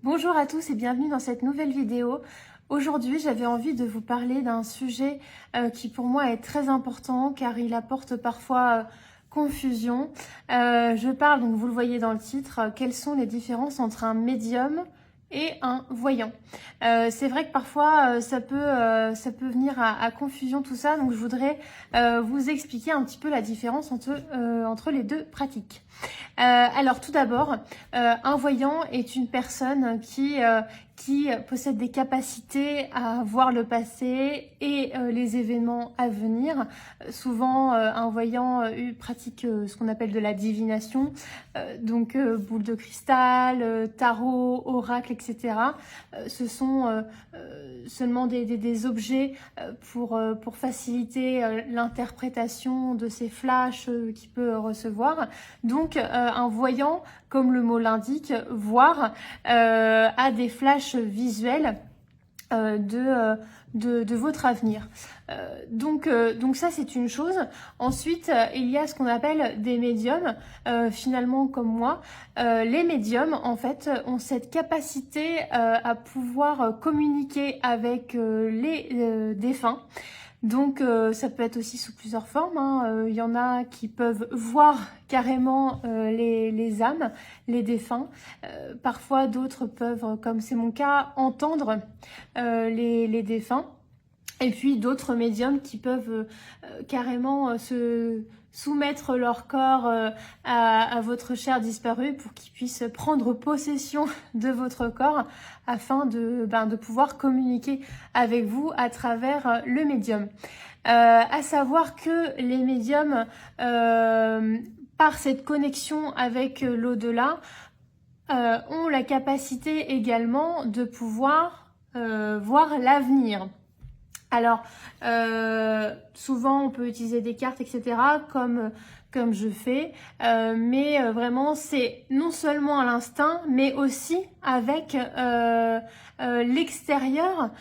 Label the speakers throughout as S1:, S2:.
S1: Bonjour à tous et bienvenue dans cette nouvelle vidéo. Aujourd'hui, j'avais envie de vous parler d'un sujet qui pour moi est très important car il apporte parfois confusion. Je parle, donc vous le voyez dans le titre, quelles sont les différences entre un médium et un voyant. C'est vrai que parfois ça peut venir à confusion tout ça, donc je voudrais vous expliquer un petit peu la différence entre les deux pratiques. Alors tout d'abord, un voyant est une personne qui possède des capacités à voir le passé et les événements à venir. Souvent, un voyant pratique ce qu'on appelle de la divination, donc boule de cristal, tarot, oracle, etc. Ce sont seulement des objets pour faciliter l'interprétation de ces flashs qu'il peut recevoir. Donc, un voyant, comme le mot l'indique, voir, a des flashs visuels de votre avenir. Donc ça, c'est une chose. Ensuite, il y a ce qu'on appelle des médiums. Finalement, comme moi, les médiums, en fait, ont cette capacité à pouvoir communiquer avec les défunts. Donc ça peut être aussi sous plusieurs formes. Il y en a qui peuvent voir carrément les âmes, les défunts. Parfois d'autres peuvent, comme c'est mon cas, entendre les défunts. Et puis d'autres médiums qui peuvent carrément se soumettre leur corps à votre chair disparue pour qu'ils puissent prendre possession de votre corps afin de pouvoir communiquer avec vous à travers le médium. À savoir que les médiums, par cette connexion avec l'au-delà, ont la capacité également de pouvoir voir l'avenir. Alors, souvent on peut utiliser des cartes, etc., comme je fais, mais vraiment c'est non seulement à l'instinct, mais aussi avec l'extérieur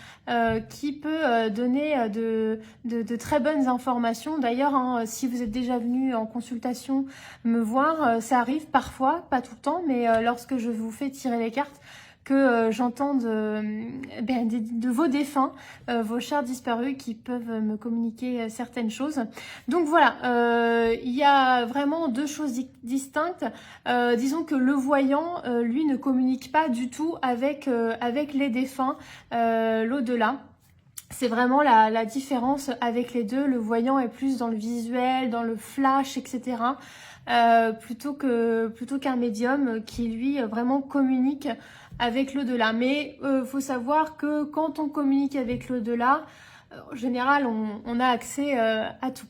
S1: qui peut donner de très bonnes informations. D'ailleurs, si vous êtes déjà venu en consultation me voir, ça arrive parfois, pas tout le temps, mais lorsque je vous fais tirer les cartes, que j'entends de vos défunts, vos chers disparus qui peuvent me communiquer certaines choses. Donc voilà, il y a vraiment deux choses distinctes. Disons que le voyant, lui, ne communique pas du tout avec les défunts, l'au-delà. C'est vraiment la différence avec les deux. Le voyant est plus dans le visuel, dans le flash, etc. Plutôt qu'un médium qui, lui, vraiment communique avec l'au-delà. Mais faut savoir que quand on communique avec l'au-delà, en général, on a accès à tout.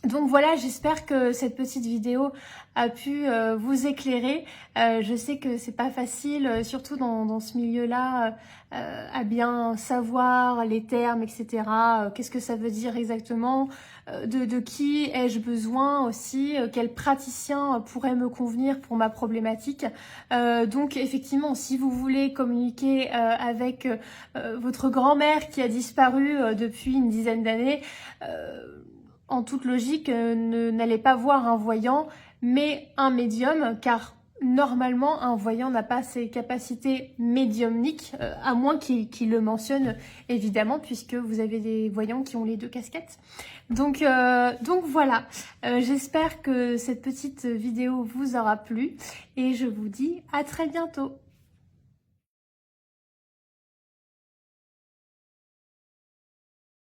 S1: Donc voilà, j'espère que cette petite vidéo a pu vous éclairer. Je sais que c'est pas facile, surtout dans ce milieu-là, à bien savoir les termes, etc. Qu'est-ce que ça veut dire exactement, de qui ai-je besoin aussi, quel praticien pourrait me convenir pour ma problématique. Donc effectivement, si vous voulez communiquer avec votre grand-mère qui a disparu depuis une dizaine d'années, en toute logique, n'allez pas voir un voyant, mais un médium, car normalement, un voyant n'a pas ces capacités médiumniques, à moins qu'il le mentionne, évidemment, puisque vous avez des voyants qui ont les deux casquettes. Donc voilà, j'espère que cette petite vidéo vous aura plu, et je vous dis à très bientôt.